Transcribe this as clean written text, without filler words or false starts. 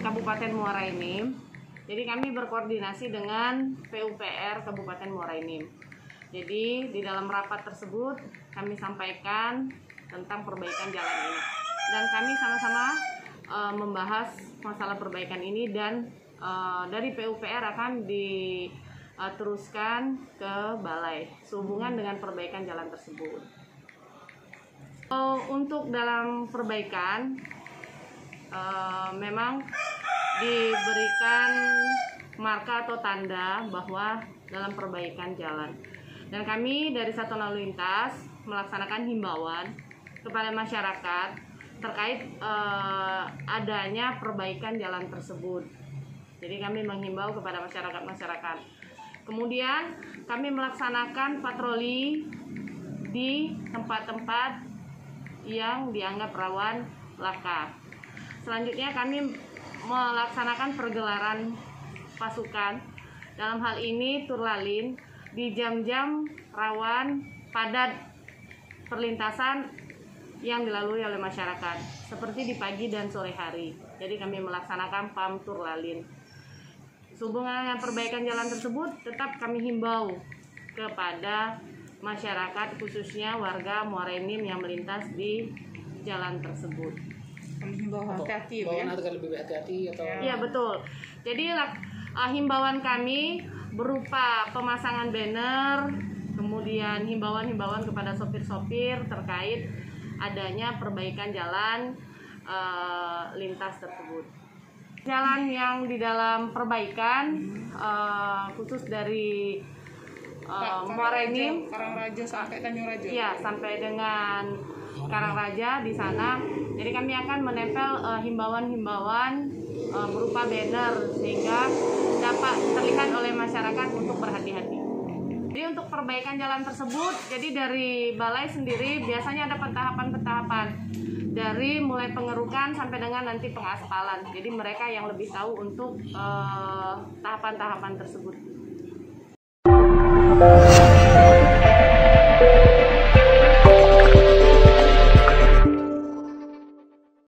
Kabupaten Muara Enim. Jadi kami berkoordinasi dengan PUPR Kabupaten Muara Enim. Jadi di dalam rapat tersebut kami sampaikan tentang perbaikan jalan ini. Dan kami sama-sama membahas masalah perbaikan ini, dan dari PUPR akan diteruskan ke balai sehubungan dengan perbaikan jalan tersebut. Untuk dalam perbaikan memang diberikan marka atau tanda bahwa dalam perbaikan jalan, dan kami dari Satuan Lalu Lintas melaksanakan himbauan kepada masyarakat terkait adanya perbaikan jalan tersebut. Jadi kami menghimbau kepada masyarakat. Kemudian kami melaksanakan patroli di tempat-tempat yang dianggap rawan laka. Selanjutnya kami melaksanakan pergelaran pasukan, dalam hal ini Turlalin, di jam-jam rawan padat perlintasan yang dilalui oleh masyarakat, seperti di pagi dan sore hari. Jadi kami melaksanakan PAM Turlalin. Sehubungan dengan perbaikan jalan tersebut, tetap kami himbau kepada masyarakat, khususnya warga Muara Enim yang melintas di jalan tersebut. Himbauan hati-hati ya? Agar lebih hati-hati atau? Iya betul. Jadi himbauan kami berupa pemasangan banner, kemudian himbauan kepada sopir-sopir terkait adanya perbaikan jalan lintas tersebut. Jalan yang di dalam perbaikan khusus dari Muara Enim, Karangraja sampai Tanjung Raja. Iya, sampai dengan Karangraja di sana. Jadi kami akan menempel himbauan-himbauan berupa banner sehingga dapat terlihat oleh masyarakat untuk berhati-hati. Jadi untuk perbaikan jalan tersebut, jadi dari balai sendiri biasanya ada tahapan-tahapan, dari mulai pengerukan sampai dengan nanti pengaspalan. Jadi mereka yang lebih tahu untuk tahapan-tahapan tersebut.